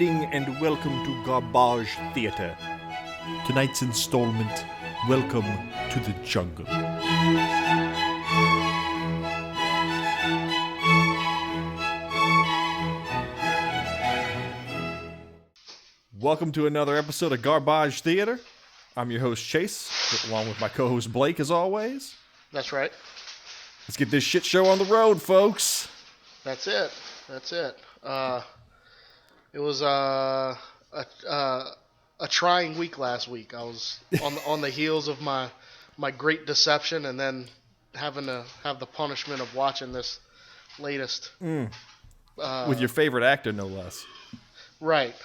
Greeting and welcome to Garbage Theater. Tonight's installment, Welcome to the Jungle. Welcome to another episode of Garbage Theater. I'm your host, Chase, along with my co-host, Blake, as always. That's right. Let's get this shit show on the road, folks. That's it. It was a trying week last week. I was on the heels of my great deception, and then having to have the punishment of watching this latest. With your favorite actor, no less. Right.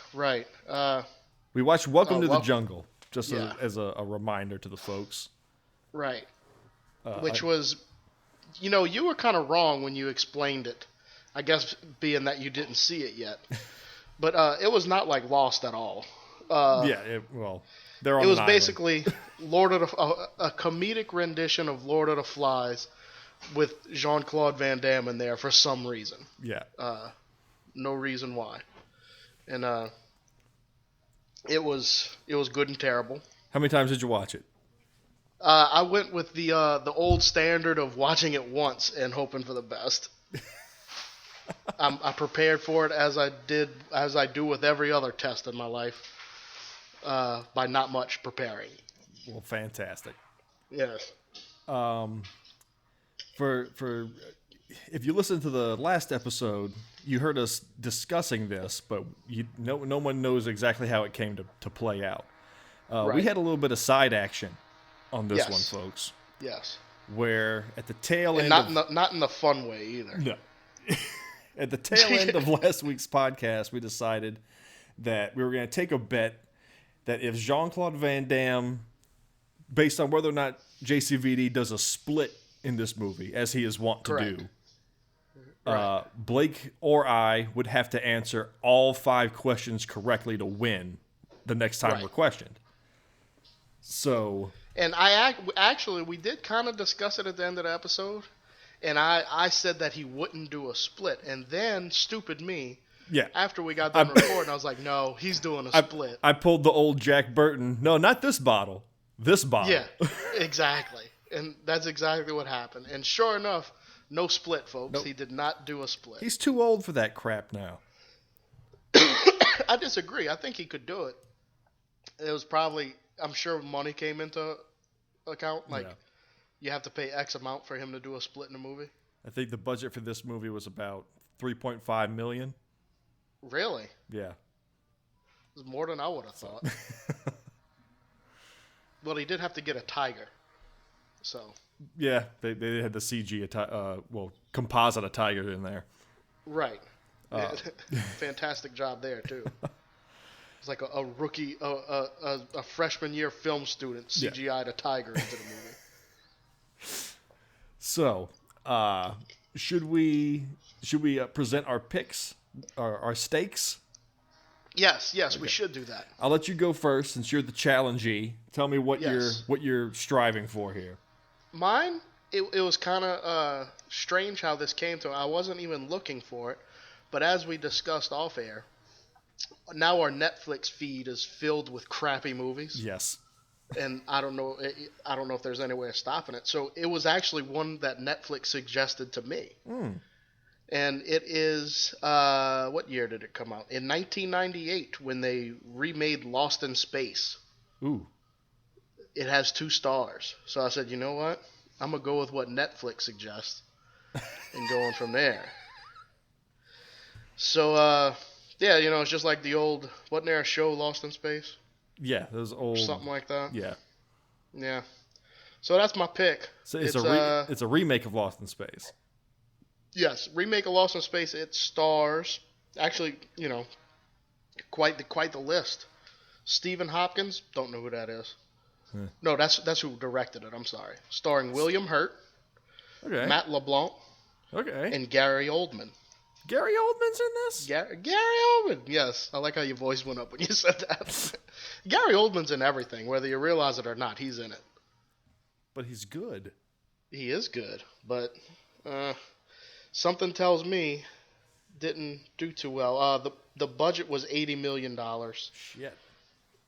We watched Welcome to the Jungle, just yeah. as a reminder to the folks. Right. Which was, you were kind of wrong when you explained it. I guess being that you didn't see it yet. But it was not like Lost at all. They're on it was an basically a comedic rendition of Lord of the Flies with Jean Claude Van Damme in there for some reason. Yeah. No reason why. And it was good and terrible. How many times did you watch it? I went with the old standard of watching it once and hoping for the best. I prepared for it as I do with every other test in my life, by not much preparing. Well, fantastic. Yes. For if you listen to the last episode, you heard us discussing this, but no one knows exactly how it came to play out. Right. We had a little bit of side action on this Yes. one, folks. Yes. Where at the tail end, not in the fun way either. No. At the tail end of last week's podcast, we decided that we were going to take a bet that if Jean Claude Van Damme, based on whether or not JCVD does a split in this movie, as he is wont to Correct. do, Right. Blake or I would have to answer all 5 questions correctly to win the next time we're questioned. So, And we did kind of discuss it at the end of the episode, and I said that he wouldn't do a split, and then stupid me. yeah. After we got done recording, I was like, no, he's doing a split. I pulled the old Jack Burton. No, not this bottle. This bottle. Yeah, exactly. And that's exactly what happened. And sure enough, no split, folks. Nope. He did not do a split. He's too old for that crap now. I disagree. I think he could do it. It was probably, I'm sure money came into account. Like, you have to pay X amount for him to do a split in a movie. I think the budget for this movie was about $3.5 million. Really? Yeah. It was more than I would have thought. Well, he did have to get a tiger. So. Yeah, they had the CG, composite a tiger in there. Right. Fantastic job there, too. It's like a rookie, a freshman year film student CGI'd a tiger into the movie. So, should we present our picks, our stakes? Yes, we should do that. I'll let you go first since you're the challengee. Tell me what Yes. you're striving for here. Mine, it was kind of strange how this came to. I wasn't even looking for it, but as we discussed off air, now our Netflix feed is filled with crappy movies. Yes. And I don't know if there's any way of stopping it. So it was actually one that Netflix suggested to me. And it is, what year did it come out? In 1998, when they remade Lost in Space. Ooh. It has 2 stars. So I said, you know what? I'm going to go with what Netflix suggests and going from there. So, it's just like the old, wasn't there a show, Lost in Space? Yeah, those old. Or something like that. Yeah. Yeah. So that's my pick. So it's a remake of Lost in Space. Yes, remake of Lost in Space. It stars, actually, quite the list. Stephen Hopkins, don't know who that is. No, that's who directed it. I'm sorry. Starring William Hurt, Okay. Matt LeBlanc, Okay. and Gary Oldman. Gary Oldman's in this? Gary Oldman. Yes, I like how your voice went up when you said that. Gary Oldman's in everything, whether you realize it or not. He's in it. But he's good. He is good, but something tells me Didn't do too well. The budget was $80 million. Shit.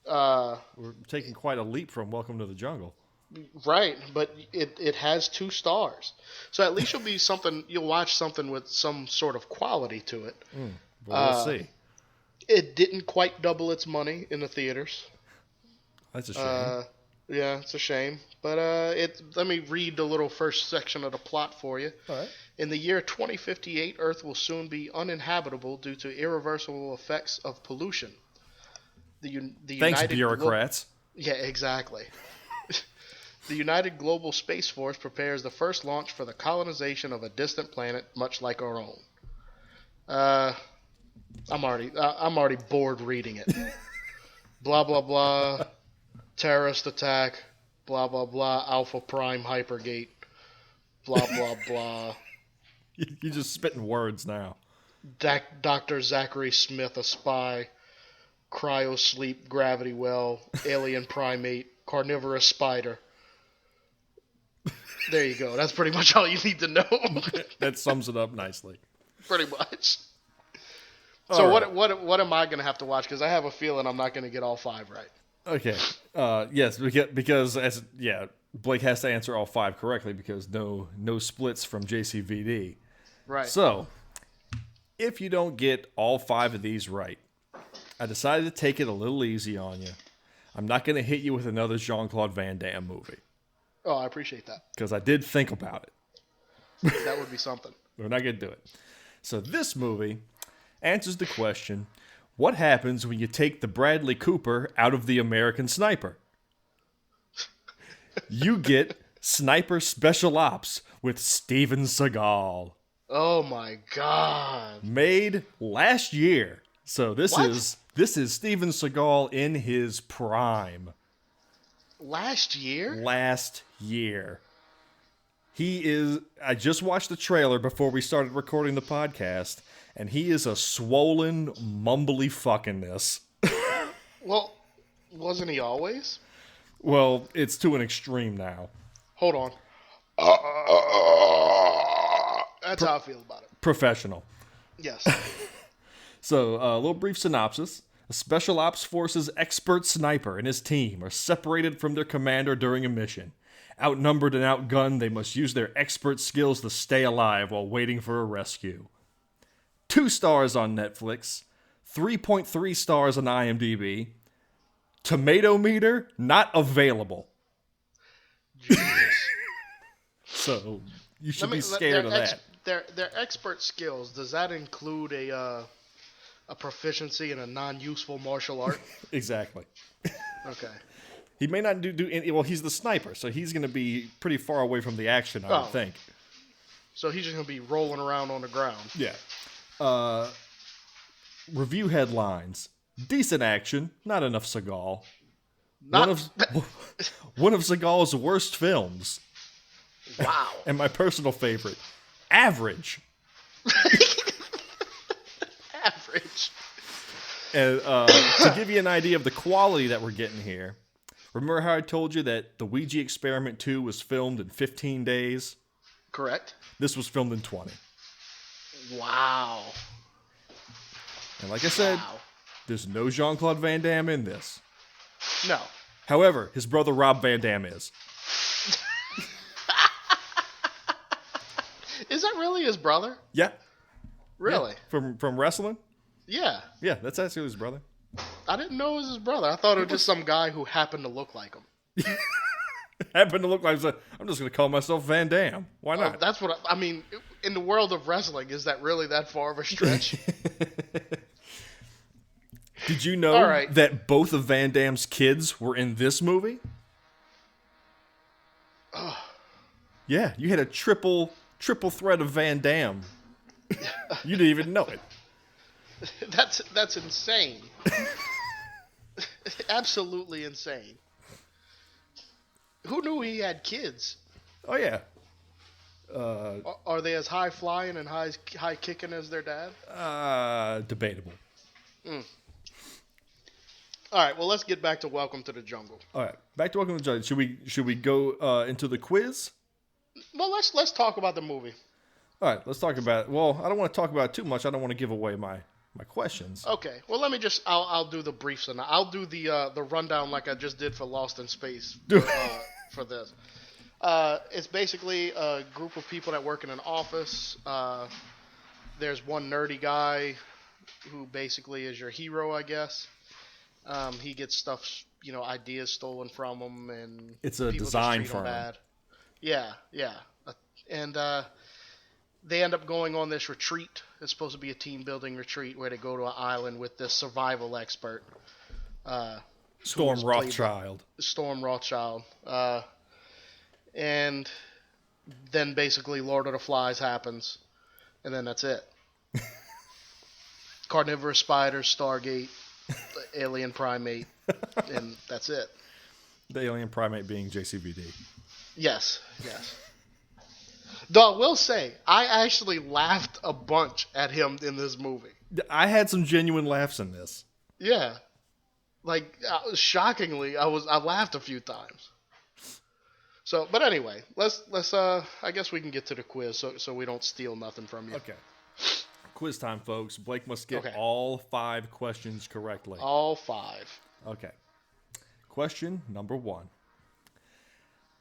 Uh, We're taking quite a leap from Welcome to the Jungle. right, but it has 2 stars. So at least you'll watch something with some sort of quality to it. But we'll see. It didn't quite double its money in the theaters. That's a shame. Yeah, it's a shame. But let me read the little first section of the plot for you. All right. In the year 2058, Earth will soon be uninhabitable due to irreversible effects of pollution. The Thanks, bureaucrats. Yeah, exactly. The United Global Space Force prepares the first launch for the colonization of a distant planet, much like our own. I'm already bored reading it. Blah blah blah. Terrorist attack. Blah blah blah. Alpha Prime Hypergate. Blah blah blah. You're just spitting words now. Dr. Zachary Smith, a spy. Cryosleep, gravity well, alien primate, carnivorous spider. There you go. That's pretty much all you need to know. That sums it up nicely. Pretty much. All So right. what am I going to have to watch? Because I have a feeling I'm not going to get all 5 right. Okay. Yes, because Blake has to answer all 5 correctly because no splits from JCVD. Right. So, if you don't get all 5 of these right, I decided to take it a little easy on you. I'm not going to hit you with another Jean Claude Van Damme movie Oh, I appreciate that. because I did think about it. That would be something. We're not going to do it. So this movie answers the question, what happens when you take the Bradley Cooper out of the American Sniper? You get Sniper Special Ops with Steven Seagal. Oh my God. Made last year. So this What? is Steven Seagal in his prime. Last year? Last year. I just watched the trailer before we started recording the podcast, and he is a swollen, mumbly fuckingness. Well, wasn't he always? Well, it's to an extreme now. Hold on. That's how I feel about it. Professional. Yes. So, a little brief synopsis. A Special Ops Force's expert sniper and his team are separated from their commander during a mission. Outnumbered and outgunned, they must use their expert skills to stay alive while waiting for a rescue. 2 stars on Netflix, 3.3 stars on IMDb. Tomato meter not available. Jesus. So you should be scared of that. Their expert skills, does that include a proficiency in a non-useful martial art? Exactly. Okay. He may not do any. Well, he's the sniper, so he's going to be pretty far away from the action, I would think. So he's just going to be rolling around on the ground. Yeah. Review headlines. Decent action, not enough Seagal. One of Seagal's worst films. Wow. And my personal favorite, average. Average. And to give you an idea of the quality that we're getting here, remember how I told you that the Ouija Experiment 2 was filmed in 15 days? Correct. This was filmed in 20. Wow. And like I said, Wow. there's no Jean Claude Van Damme in this. No. However, his brother Rob Van Damme is. Is that really his brother? Yeah. Really? Yeah. From wrestling? Yeah. Yeah, that's actually his brother. I didn't know it was his brother. I thought it was just some guy who happened to look like him. Happened to look like I'm just going to call myself Van Damme. Why not? That's what I mean. In the world of wrestling, is that really that far of a stretch? Did you know All right. that both of Van Damme's kids were in this movie? Yeah, you had a triple threat of Van Damme. You didn't even know it. That's insane. Absolutely insane. Who knew he had kids? Oh yeah. Are they as high flying and high kicking as their dad? Debatable. All right, well, let's get back to Welcome to the Jungle. All right, back to Welcome to the Jungle. Should we go into the quiz? Well, let's talk about the movie. All right, let's talk about it. Well, I don't want to talk about it too much. I don't want to give away my questions. Okay. Well, let me just. I'll do the briefs and I'll do the rundown like I just did for Lost in Space for this. It's basically a group of people that work in an office. There's one nerdy guy who basically is your hero, I guess. He gets stuff, ideas stolen from him, and It's a people design just treat him firm. bad. Yeah, yeah. And they end up going on this retreat. It's supposed to be a team building retreat where they go to an island with this survival expert. Storm Rothschild. Storm Rothschild. And then basically Lord of the Flies happens. And then that's it. Carnivorous spiders, Stargate, alien primate, and that's it. The alien primate being JCVD. Yes. Though I will say, I actually laughed a bunch at him in this movie. I had some genuine laughs in this. Yeah. Like, shockingly, I laughed a few times. So, but anyway, let's I guess we can get to the quiz so we don't steal nothing from you. Okay. Quiz time, folks. Blake must get Okay. all 5 questions correctly. All 5. Okay. Question number 1.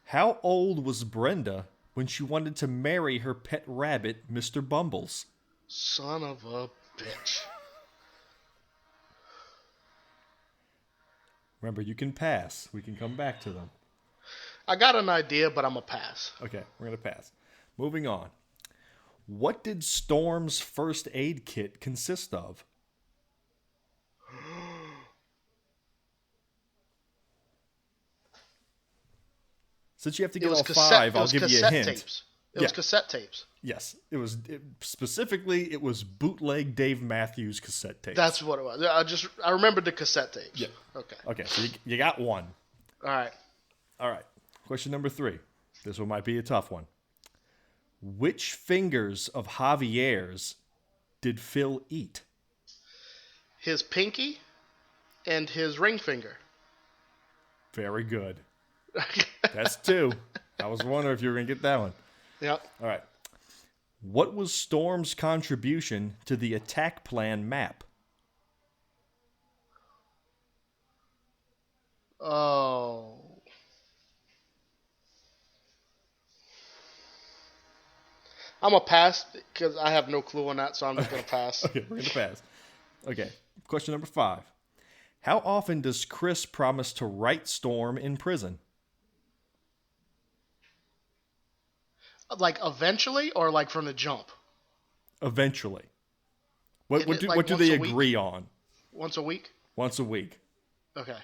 How old was Brenda when she wanted to marry her pet rabbit, Mr. Bumbles? Son of a bitch. Remember, you can pass. We can come back to them. I got an idea, but I'm going to pass. Okay, we're going to pass. Moving on. What did Storm's first aid kit consist of? Since you have to get all 5, I'll give you a hint. Tapes. It was cassette tapes. Yes, specifically it was bootleg Dave Matthews cassette tapes. That's what it was. I remembered the cassette tapes. Yeah. Okay. Okay, so you got 1. All right. All right. Question number 3. This one might be a tough one. Which fingers of Javier's did Phil eat? His pinky and his ring finger. Very good. That's 2. I was wondering if you were going to get that one. Yep. All right. What was Storm's contribution to the attack plan map? Oh. I'm going to pass because I have no clue on that, so I'm just going to pass. Okay, we're going to pass. Okay, question number 5. How often does Chris promise to right Storm in prison? Like eventually or like from the jump? Eventually. What do like they agree on? Once a week? Once a week. Okay.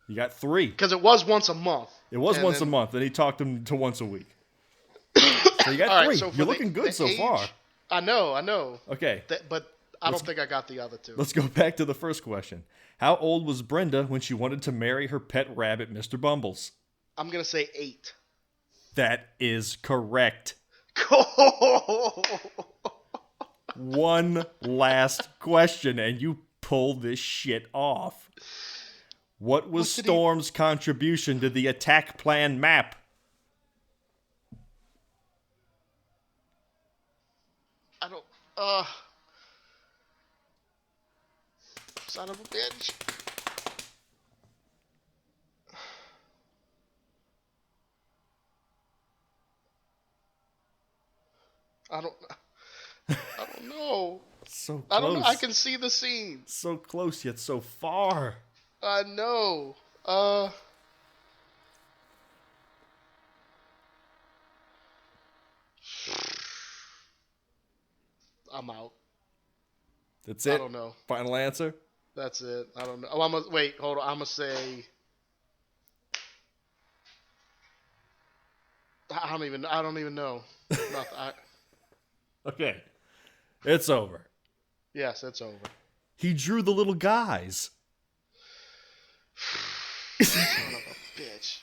You got 3. Because it was once a month. It was once a month, and he talked him to once a week. So you got 3. Right, so you're looking good so far. I know. Okay. But I don't think I got the other 2. Let's go back to the first question. How old was Brenda when she wanted to marry her pet rabbit, Mr. Bumbles? I'm going to say 8. That is correct. One last question, and you pull this shit off. What was Storm's contribution to the attack plan map? I don't... Son of a bitch. I don't know. So close. I don't know. I can see the scene. So close yet so far. I know. I'm out. That's it? I don't know. Final answer? That's it. I don't know. Oh, wait, hold on. I'm gonna say. I don't even know. Okay. It's over. Yes, it's over. He drew the little guys. Son of a bitch.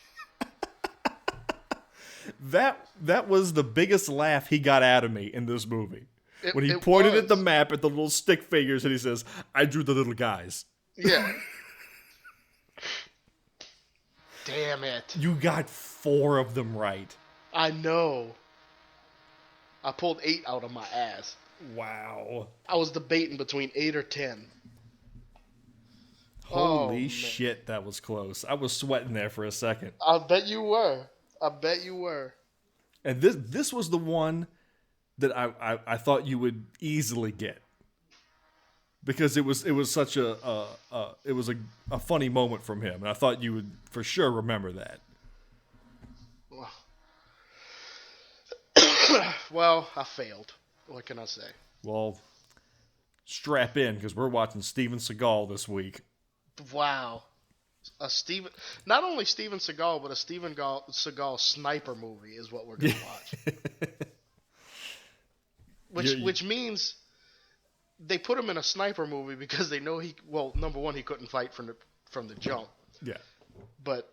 That was the biggest laugh he got out of me in this movie. When he it pointed was. at the map at the little stick figures and he says, I drew the little guys. Yeah. Damn it. You got 4 of them right. I know. I pulled 8 out of my ass. Wow. I was debating between 8 or 10. Holy shit, that was close. I was sweating there for a second. I bet you were. And this was the one that I thought you would easily get. Because it was such a funny moment from him, and I thought you would for sure remember that. Well, I failed. What can I say? Well, strap in because we're watching Steven Seagal this week. Wow, not only Steven Seagal, but a Steven Seagal sniper movie is what we're gonna watch. Which means they put him in a sniper movie because they know number one, he couldn't fight from the jump. Yeah. But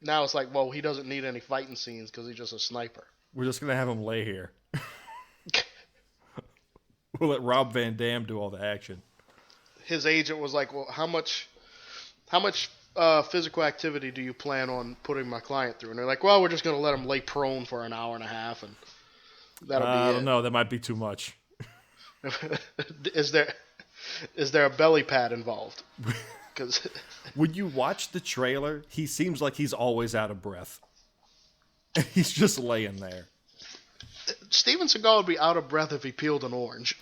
now it's like, well, he doesn't need any fighting scenes because he's just a sniper. We're just gonna have him lay here. We'll let Rob Van Dam do all the action. His agent was like, well, how much physical activity do you plan on putting my client through? And they're like, well, we're just gonna let him lay prone for an hour and a half, and that'll be it. I don't know. That might be too much. Is there a belly pad involved? Because when you watch the trailer, he seems like he's always out of breath. He's just laying there. Steven Seagal would be out of breath if he peeled an orange.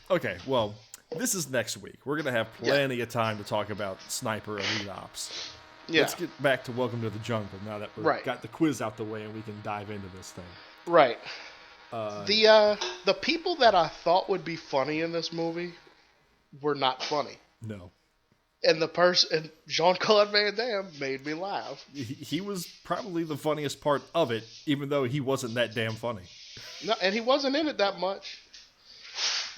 Okay, well, this is next week. We're going to have plenty of time to talk about Sniper Elite Ops. Yeah. Let's get back to Welcome to the Jungle now that we've got the quiz out the way and we can dive into this thing. Right. The people that I thought would be funny in this movie were not funny. No. And Jean Claude Van Damme made me laugh. He was probably the funniest part of it, even though he wasn't that damn funny. No, and he wasn't in it that much.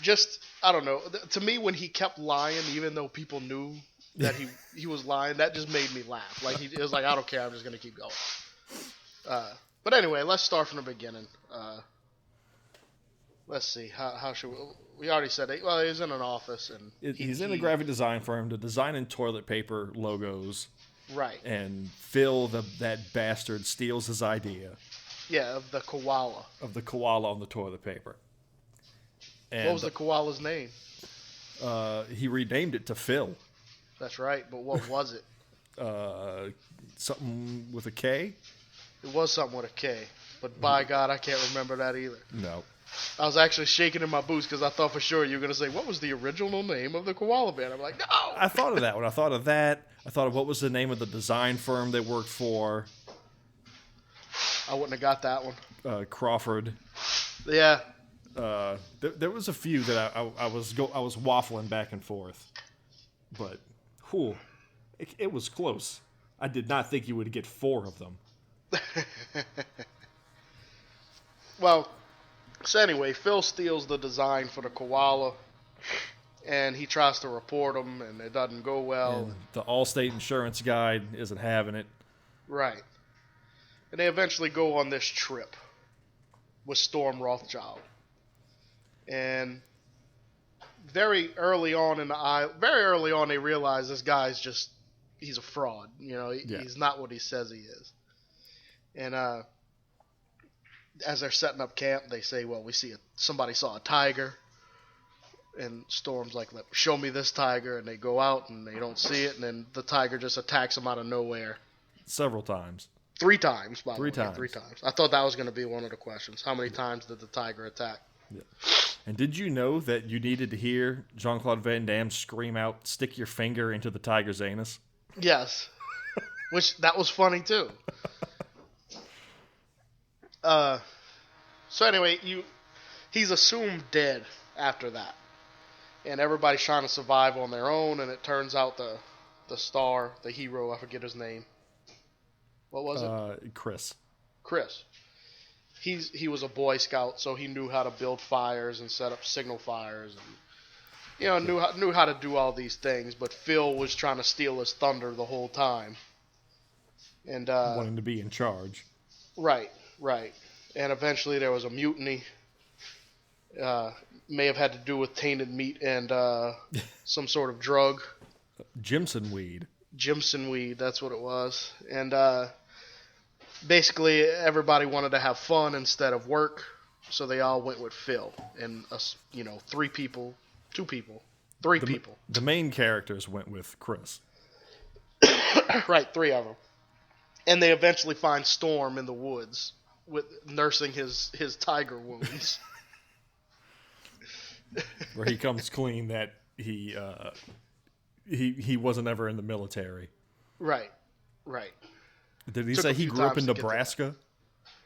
Just, I don't know. To me, when he kept lying, even though people knew that he was lying, that just made me laugh. Like it was like, I don't care, I'm just gonna keep going. But anyway, let's start from the beginning. Let's see. How should we already said it. Well, he's in an office and he's in a graphic design firm to design toilet paper logos. Right. And Phil, that bastard, steals his idea. Yeah, of the koala. Of the koala on the toilet paper. And what was the koala's name? He renamed it to Phil. That's right, but what was it? Something with a K? It was something with a K, but by God, I can't remember that either. No. I was actually shaking in my boots because I thought for sure you were going to say, what was the original name of the koala band? I'm like, no! I thought of that when I thought of that. I thought of what was the name of the design firm they worked for. I wouldn't have got that one. Crawford. Yeah. There was a few that I was waffling back and forth. But, it was close. I did not think you would get 4 of them. Well, so anyway, Phil steals the design for the koala, and he tries to report him, and it doesn't go well. And the Allstate insurance guy isn't having it. Right. And they eventually go on this trip with Storm Rothschild. And very early on they realize this guy's he's a fraud. He's not what he says he is. And as they're setting up camp, they say, well, somebody saw a tiger. And Storm's like, show me this tiger. And they go out and they don't see it. And then the tiger just attacks them out of nowhere. Several times. 3 times, by the way. 3 times. 3 times. I thought that was going to be one of the questions. How many times did the tiger attack? Yeah. And did you know that you needed to hear Jean Claude Van Damme scream out, stick your finger into the tiger's anus? Yes. That was funny, too. So anyway, he's assumed dead after that. And everybody's trying to survive on their own, and it turns out the star, the hero, I forget his name. What was it? Chris. He was a Boy Scout, so he knew how to build fires and set up signal fires, and knew how to do all these things. But Phil was trying to steal his thunder the whole time, and wanting to be in charge. Right. And eventually there was a mutiny. May have had to do with tainted meat and some sort of drug. Jimson weed. That's what it was. And basically everybody wanted to have fun instead of work, so they all went with Phil and us. Three people. The main characters went with Chris. Right, three of them. And they eventually find Storm in the woods with nursing his tiger wounds. Where he comes clean that he wasn't ever in the military. Right. Did he say he grew up in Nebraska?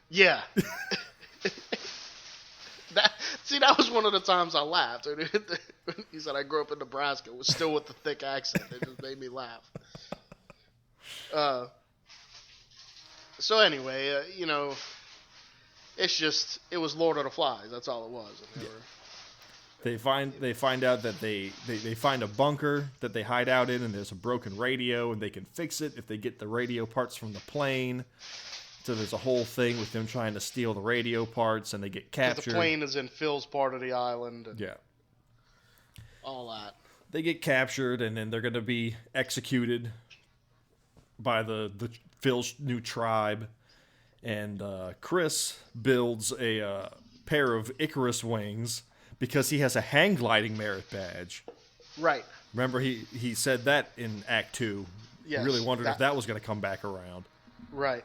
Yeah. That was one of the times I laughed. He said I grew up in Nebraska. It was still with the thick accent. It just made me laugh. So anyway, it was Lord of the Flies. That's all it was. They find out that they find a bunker that they hide out in, and there's a broken radio, and they can fix it if they get the radio parts from the plane. So there's a whole thing with them trying to steal the radio parts, and they get captured. The plane is in Phil's part of the island. And yeah. All that. They get captured, and then they're going to be executed by the Phil's new tribe. And Chris builds a pair of Icarus wings because he has a hang gliding merit badge. Right. Remember, he said that in Act 2. Yes, he really wondered if that was going to come back around. Right.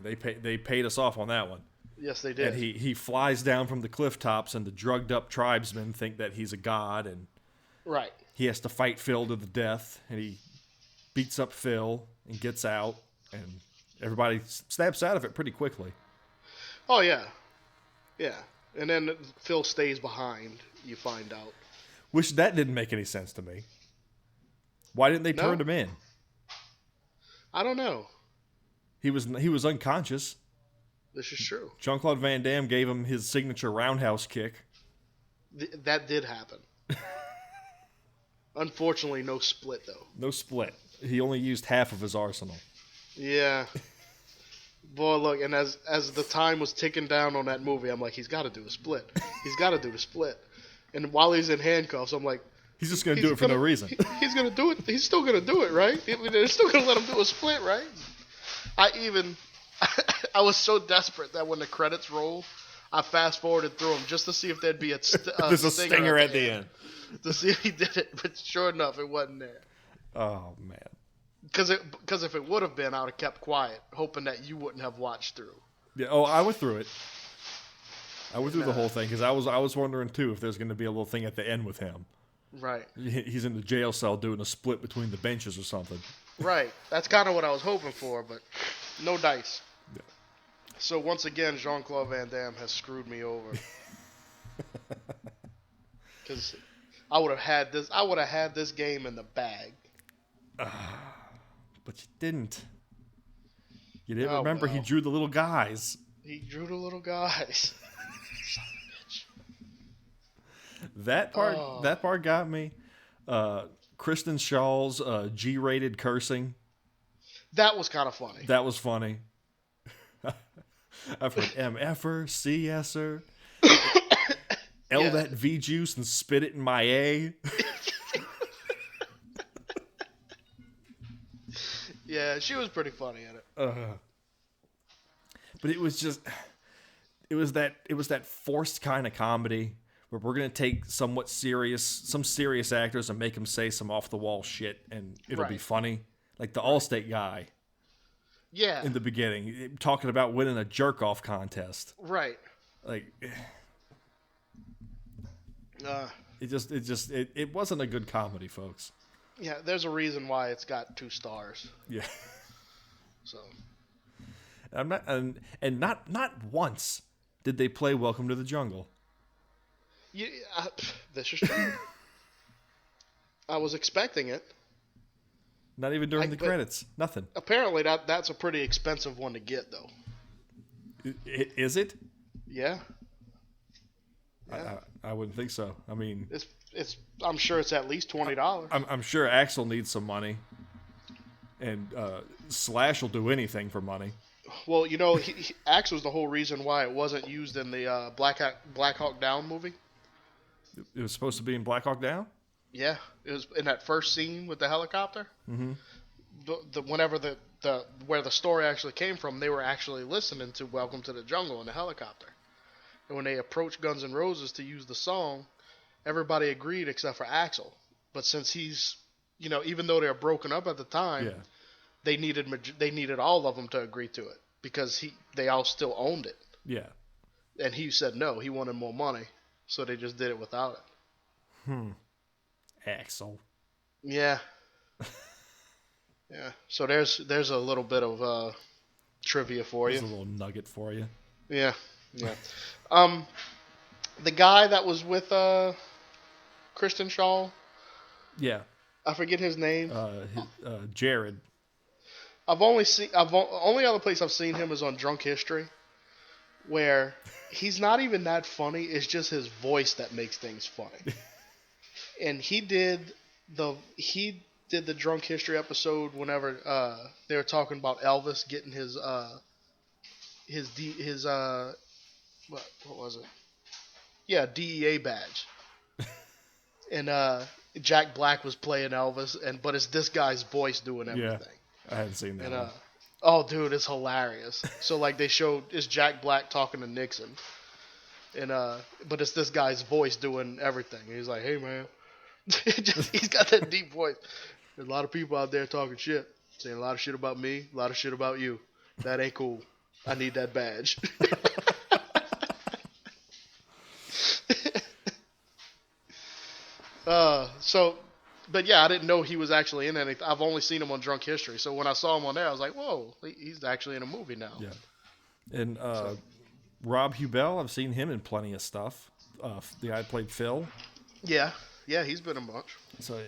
They paid us off on that one. Yes, they did. And he flies down from the cliff tops, and the drugged up tribesmen think that he's a god, and right. He has to fight Phil to the death, and he beats up Phil and gets out, and everybody snaps out of it pretty quickly. Oh yeah, and then Phil stays behind. You find out. Which that didn't make any sense to me. Why didn't they turn him in? I don't know. He was unconscious. This is true. Jean Claude Van Damme gave him his signature roundhouse kick. That did happen. Unfortunately, no split though. No split. He only used half of his arsenal. Yeah. Boy, look, and as the time was ticking down on that movie, I'm like, he's got to do a split. He's got to do the split. And while he's in handcuffs, I'm like, he's just going to do it for no reason. He's going to do it. He's still going to do it, right? They're still going to let him do a split, right? I was so desperate that when the credits rolled, I fast forwarded through them just to see if there'd be there's a stinger at the end. To see if he did it, but sure enough, it wasn't there. Oh man. Because if it would have been, I would have kept quiet, hoping that you wouldn't have watched through. Yeah. Oh, I went through it. I went through the whole thing because I was wondering too if there's going to be a little thing at the end with him. Right. He's in the jail cell doing a split between the benches or something. Right. That's kind of what I was hoping for, but no dice. Yeah. So once again, Jean Claude Van Damme has screwed me over. Because I would have had this game in the bag. But you didn't. You didn't remember he drew the little guys. He drew the little guys. Son of a bitch. That part got me. Kristen Shaw's G-rated cursing. That was kind of funny. That was funny. I've heard MFer, CSer, L that V juice and spit it in my A. Yeah, she was pretty funny at it. But it was that forced kind of comedy where we're gonna take some serious actors and make them say some off the wall shit, and it'll be funny. Like the Allstate guy. Yeah. In the beginning, talking about winning a jerk off contest. Right. Like. It wasn't a good comedy, folks. Yeah, there's a reason why it's got 2 stars. Yeah. So. I'm not, and not once did they play "Welcome to the Jungle." Yeah, this is true. I was expecting it. Not even during the credits. Nothing. Apparently, that's a pretty expensive one to get, though. Is it? Yeah. I wouldn't think so. I mean, it's. I'm sure it's at least $20. I'm sure Axel needs some money, and Slash will do anything for money. Well, Axel's the whole reason why it wasn't used in the Black Hawk Down movie. It was supposed to be in Black Hawk Down? Yeah, it was in that first scene with the helicopter. Mm-hmm. whenever the where the story actually came from, they were actually listening to Welcome to the Jungle in the helicopter. And when they approached Guns N' Roses to use the song, everybody agreed except for Axl. But since he's, even though they're broken up at the time, Yeah. they needed all of them to agree to it because they all still owned it. Yeah. And he said no, he wanted more money, so they just did it without it. Axl. Yeah. Yeah. So there's a little bit of trivia for you. There's a little nugget for you. Yeah. Yeah. The guy that was with Kristen Shaw. Yeah. I forget his name. Jared. Only other place I've seen him is on Drunk History, where he's not even that funny. It's just his voice that makes things funny. And he did the Drunk History episode whenever they were talking about Elvis getting his what was it? Yeah, DEA badge. And Jack Black was playing Elvis, but it's this guy's voice doing everything. Yeah, I hadn't seen that. And oh, dude, it's hilarious. So like they showed it's Jack Black talking to Nixon, and but it's this guy's voice doing everything. And he's like, "Hey, man," he's got that deep voice. There's a lot of people out there talking shit, saying a lot of shit about me, a lot of shit about you. That ain't cool. I need that badge. But yeah, I didn't know he was actually in anything. I've only seen him on Drunk History. So when I saw him on there, I was like, whoa, he's actually in a movie now. Yeah. And Rob Huebel, I've seen him in plenty of stuff. The guy that played Phil. Yeah. Yeah, he's been a bunch. So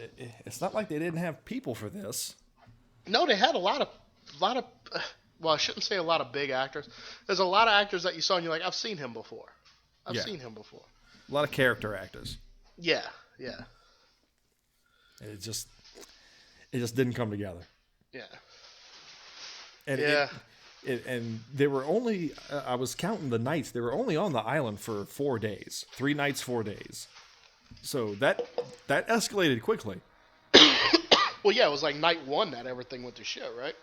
it's not like they didn't have people for this. No, they had a lot of, well, I shouldn't say a lot of big actors. There's a lot of actors that you saw and you're like, I've seen him before. I've seen him before. A lot of character actors. Yeah, yeah. It just didn't come together. Yeah. And yeah. And they were only, I was counting the nights, they were only on the island for 4 days. 3 nights, 4 days. So that escalated quickly. Well, yeah, it was like night 1 that everything went to shit, right?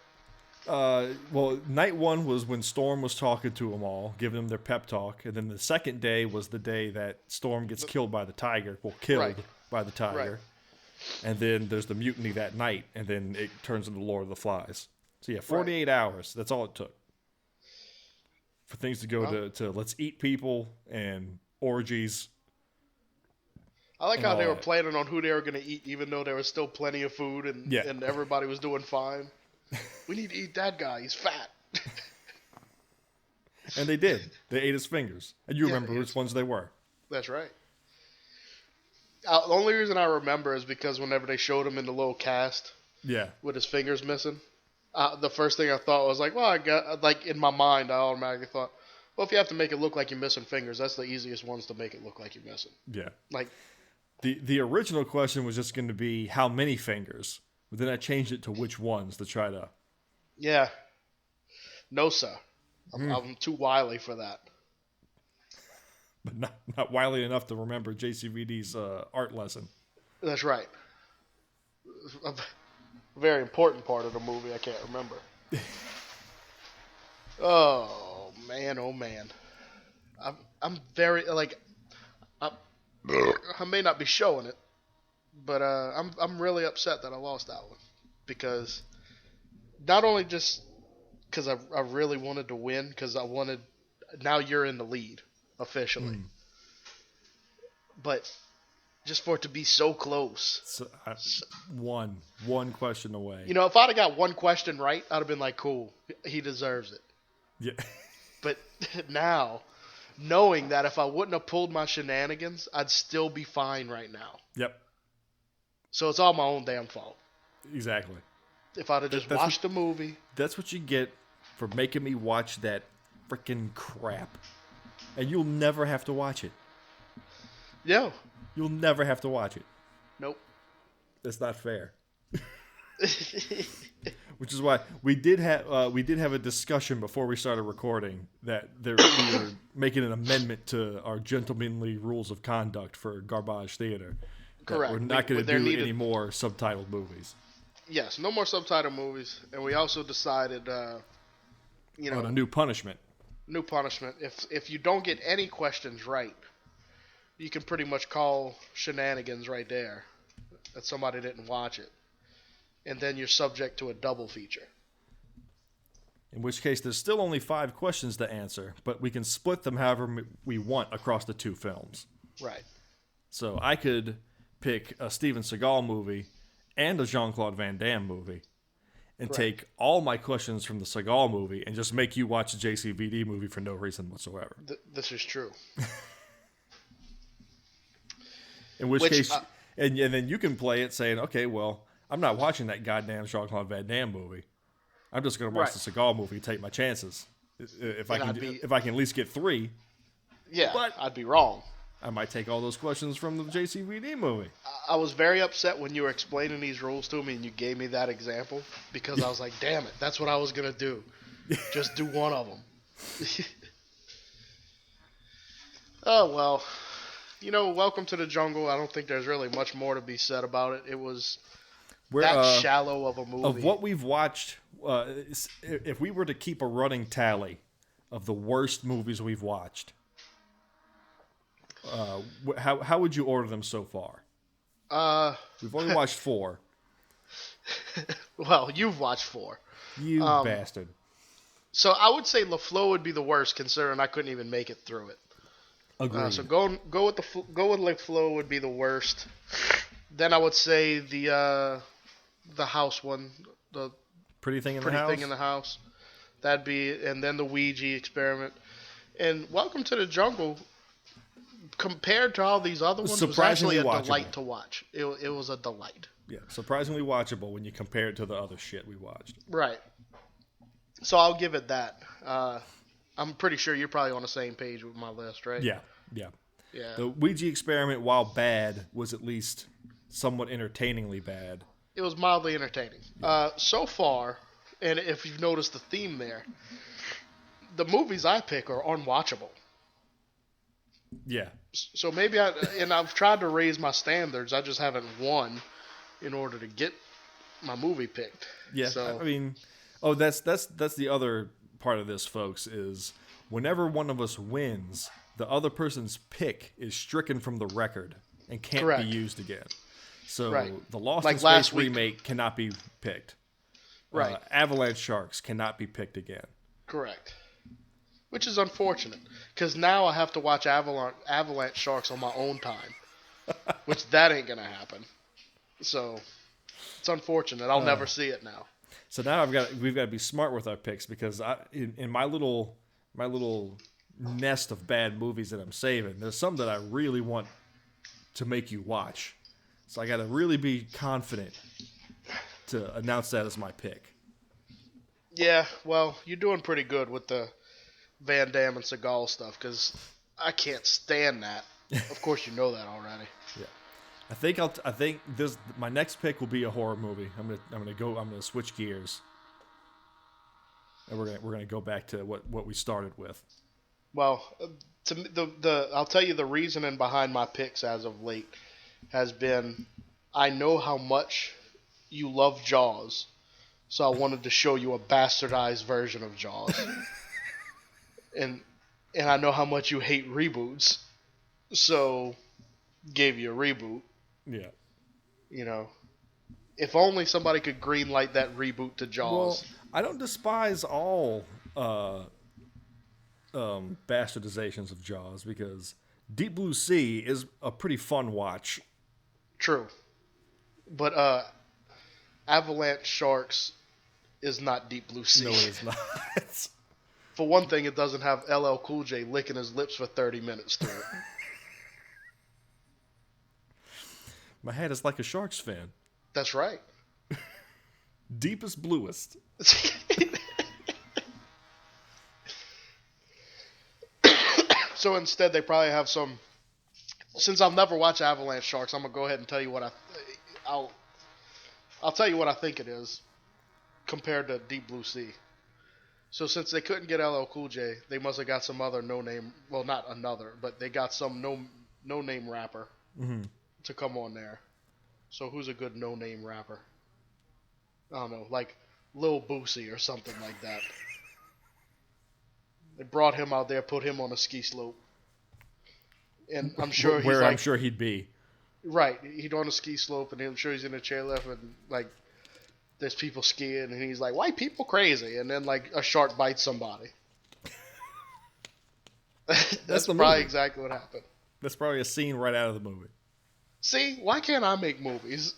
Well, night 1 was when Storm was talking to them all, giving them their pep talk. And then the second day was the day that Storm gets killed by the tiger. Well, killed by the tiger. Right. And then there's the mutiny that night, and then it turns into Lord of the Flies. So yeah, 48 hours. That's all it took for things to go to let's eat people and orgies. I like how they were planning on who they were going to eat, even though there was still plenty of food and everybody was doing fine. We need to eat that guy. He's fat. And they did. They ate his fingers. And you remember which ones they were. That's right. The only reason I remember is because whenever they showed him in the little cast with his fingers missing, the first thing I thought was like, well, I got, like in my mind, I automatically thought, well, if you have to make it look like you're missing fingers, that's the easiest ones to make it look like you're missing. Yeah. Like the original question was just going to be how many fingers, but then I changed it to which ones to try to. Yeah. No, sir. I'm too wily for that. But not wily enough to remember JCVD's art lesson. That's right. A very important part of the movie I can't remember. Oh man. I'm very like I may not be showing it, but I'm really upset that I lost that one because not only just because I really wanted to win because I wanted now you're in the lead. Officially. But just for it to be so close. So, one question away. You know, if I'd have got one question right, I'd have been like, cool, he deserves it. Yeah. But now, knowing that if I wouldn't have pulled my shenanigans, I'd still be fine right now. Yep. So it's all my own damn fault. Exactly. If I'd have just watched the movie. That's what you get for making me watch that freaking crap. And you'll never have to watch it. No. You'll never have to watch it. Nope. That's not fair. Which is why we did have a discussion before we started recording that we were making an amendment to our gentlemanly rules of conduct for Garbage Theater. Correct. We're not going to do any more subtitled movies. Yes, no more subtitle movies, and we also decided, On a new punishment. new punishment. If you don't get any questions right, you can pretty much call shenanigans right there that somebody didn't watch it, and then you're subject to a double feature. In which case, there's still only 5 questions to answer, but we can split them however we want across the 2 films. Right. So I could pick a Steven Seagal movie and a Jean Claude Van Damme movie, and take all my questions from the Seagal movie and just make you watch a JCVD movie for no reason whatsoever. This is true. In which case, and then you can play it saying, okay, well, I'm not watching that goddamn Jean Claude Van Damme movie. I'm just going to watch the Seagal movie and take my chances. If I can at least get 3. Yeah, but I'd be wrong. I might take all those questions from the JCVD movie. I was very upset when you were explaining these rules to me and you gave me that example because I was like, damn it, that's what I was going to do. Just do one of them. Oh, well. Welcome to the Jungle. I don't think there's really much more to be said about it. It was shallow of a movie. Of what we've watched, if we were to keep a running tally of the worst movies we've watched, how would you order them so far? We've only watched 4. Well, you've watched 4. You bastard. So I would say LaFleur would be the worst, considering I couldn't even make it through it. Agreed. So go with LaFleur would be the worst. Then I would say the house one, the Pretty Thing in the House. That'd be, and then the Ouija experiment, and Welcome to the Jungle. Compared to all these other ones, was actually a delight to watch. It was a delight. Yeah, surprisingly watchable when you compare it to the other shit we watched. Right. So I'll give it that. I'm pretty sure you're probably on the same page with my list, right? Yeah. The Ouija experiment, while bad, was at least somewhat entertainingly bad. It was mildly entertaining. So far, and if you've noticed the theme there, the movies I pick are unwatchable. Yeah. So maybe I've tried to raise my standards. I just haven't won in order to get my movie picked. Yeah. So, I mean, that's the other part of this, folks, is whenever one of us wins, the other person's pick is stricken from the record and can't be used again. So the Lost in Space remake cannot be picked. Right. Avalanche Sharks cannot be picked again. Correct. Which is unfortunate, because now I have to watch Avalanche Sharks on my own time, which that ain't gonna happen. So it's unfortunate. I'll never see it now. So now we've got to be smart with our picks, because in my little nest of bad movies that I'm saving, there's some that I really want to make you watch. So I got to really be confident to announce that as my pick. Yeah, well, you're doing pretty good with the Van Damme and Seagal stuff, because I can't stand that. Of course, you know that already. Yeah, I think my next pick will be a horror movie. I'm gonna switch gears, and we're gonna go back to what we started with. Well, I'll tell you the reasoning behind my picks as of late has been, I know how much you love Jaws, so I wanted to show you a bastardized version of Jaws. And I know how much you hate reboots, so gave you a reboot. Yeah. If only somebody could greenlight that reboot to Jaws. Well, I don't despise all bastardizations of Jaws, because Deep Blue Sea is a pretty fun watch. True. But Avalanche Sharks is not Deep Blue Sea. No, it is not. For one thing, it doesn't have LL Cool J licking his lips for 30 minutes through it. My head is like a Sharks fan. That's right. Deepest, bluest. So instead, they probably have some. Since I've never watched Avalanche Sharks, I'm gonna go ahead and tell you what I'll tell you what I think it is compared to Deep Blue Sea. So since they couldn't get LL Cool J, they must have got some other no-name. Well, not another, but they got some no-name rapper to come on there. So who's a good no-name rapper? I don't know, like Lil Boosie or something like that. They brought him out there, put him on a ski slope, and I'm sure where he's I'm like, sure he'd be. right, he's on a ski slope, and I'm sure he's in a chairlift, and like there's people skiing, and he's like, "White people crazy," and then like a shark bites somebody. That's the probably movie. exactly what happened. That's probably a scene right out of the movie. See, why can't I make movies?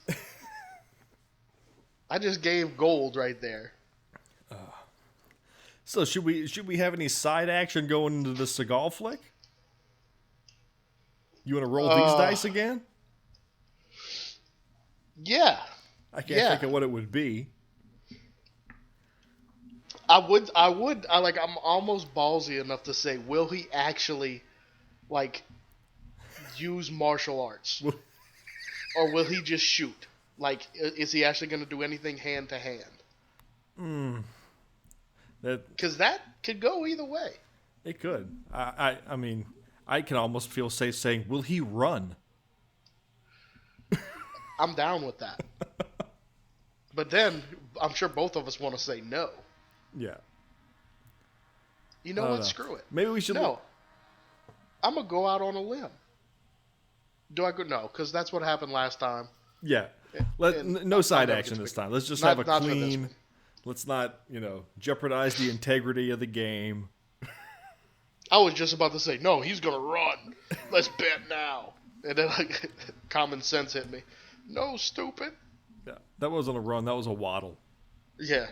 I just gave gold right there. So should we have any side action going into the Seagal flick? You want to roll these dice again? Yeah. I can't think of what it would be. I'm almost ballsy enough to say, will he actually, like, use martial arts? Or will he just shoot? Like, is he actually going to do anything hand to hand? Because that could go either way. It could. I mean, I can almost feel safe saying, will he run? I'm down with that. But then, I'm sure both of us want to say no. Yeah. You know what? Screw it. Maybe we should... No. I'm going to go out on a limb. Do I go? No, because that's what happened last time. Yeah. No side action this time. Let's just have a clean... Let's not, jeopardize the integrity of the game. I was just about to say, no, he's going to run. Let's bet now. And then common sense hit me. No, stupid. Yeah, that wasn't a run. That was a waddle. Yeah.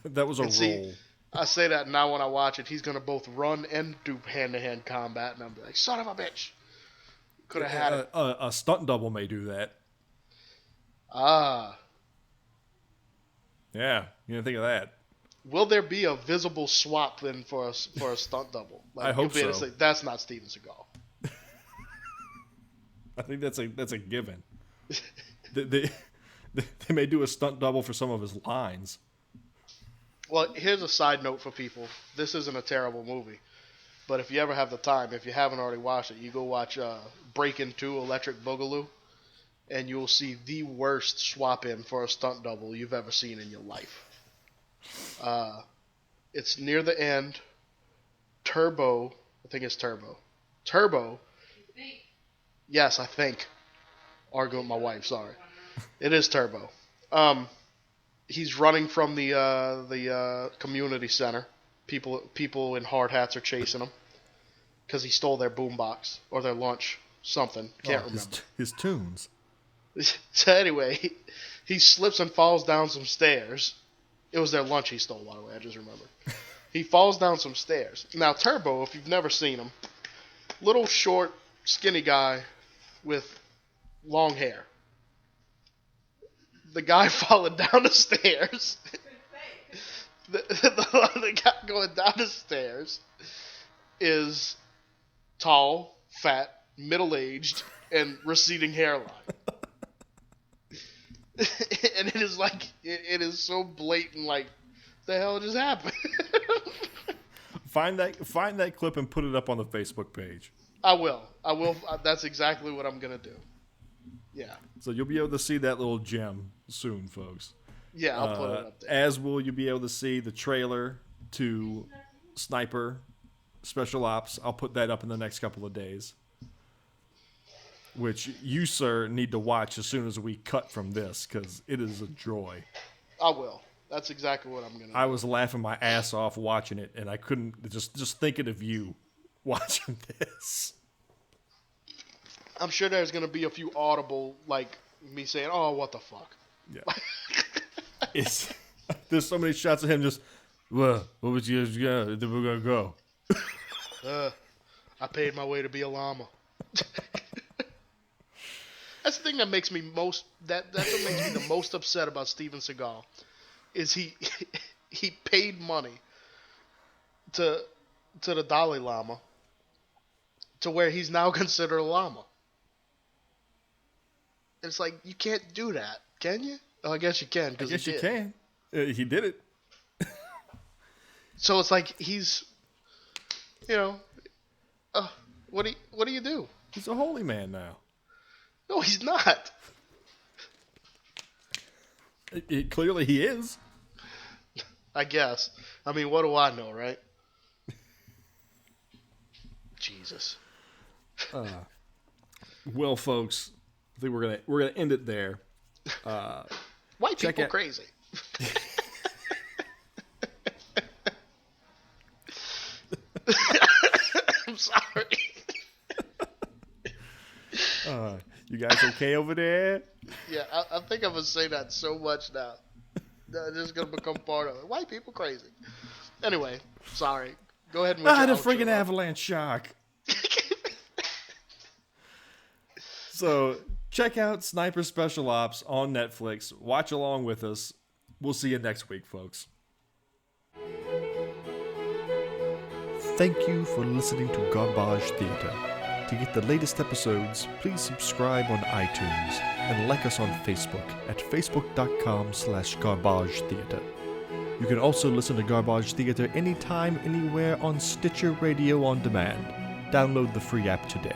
That was a roll. See, I say that now when I watch it. He's going to both run and do hand-to-hand combat. And I'm like, son of a bitch. Could have had it. A stunt double may do that. Ah. Yeah, you didn't think of that. Will there be a visible swap then for a stunt double? Like, I hope so. Say, that's not Steven Seagal. I think that's a given. they may do a stunt double for some of his lines. Well, here's a side note for people. This isn't a terrible movie. But if you ever have the time, if you haven't already watched it, you go watch Breakin' 2 Electric Boogaloo. And you'll see the worst swap in for a stunt double you've ever seen in your life. It's near the end. Turbo, I think it's Turbo. Turbo. Yes, I think. Arguing with my wife, sorry. It is Turbo. He's running from the community center. People in hard hats are chasing him because he stole their boombox or their lunch, something. Can't remember. His tunes. So anyway, he slips and falls down some stairs. It was their lunch he stole, by the way, I just remembered. He falls down some stairs. Now, Turbo, if you've never seen him, little short, skinny guy with long hair. The guy falling down the stairs, the guy going down the stairs is tall, fat, middle-aged, and receding hairline. And it is like, it is so blatant, like, the hell just happened? Find that clip and put it up on the Facebook page. I will. That's exactly what I'm going to do. Yeah. So you'll be able to see that little gem soon, folks. Yeah, I'll put it up there. As will you be able to see the trailer to Sniper Special Ops. I'll put that up in the next couple of days. Which you, sir, need to watch as soon as we cut from this, because it is a joy. I will. That's exactly what I'm going to do. I was laughing my ass off watching it, and I couldn't, just thinking of you watching this. I'm sure there's going to be a few audible, like, me saying, oh, what the fuck? Yeah. There's so many shots of him just, well, what was you guys then we're going to go. I paid my way to be a llama. That's the thing that makes me that's what makes me the most upset about Steven Seagal, is he paid money to the Dalai Lama to where he's now considered a llama. It's like, you can't do that, can you? Oh, I guess you can. I guess you can. He did it. So it's like he's, what do you do? He's a holy man now. No, he's not. Clearly he is. I guess. I mean, what do I know, right? Jesus. Well, folks, I think we're gonna end it there. White people crazy. I'm sorry. You guys okay over there? Yeah, I think I'm gonna say that so much now. It's just gonna become part of it. White people crazy. Anyway, sorry. Go ahead and. I had a freaking avalanche shock. So check out Sniper Special Ops on Netflix. Watch along with us. We'll see you next week, folks. Thank you for listening to Garbage Theater. To get the latest episodes, please subscribe on iTunes and like us on Facebook at facebook.com/garbagetheater. You can also listen to Garbage Theater anytime, anywhere on Stitcher Radio on Demand. Download the free app today.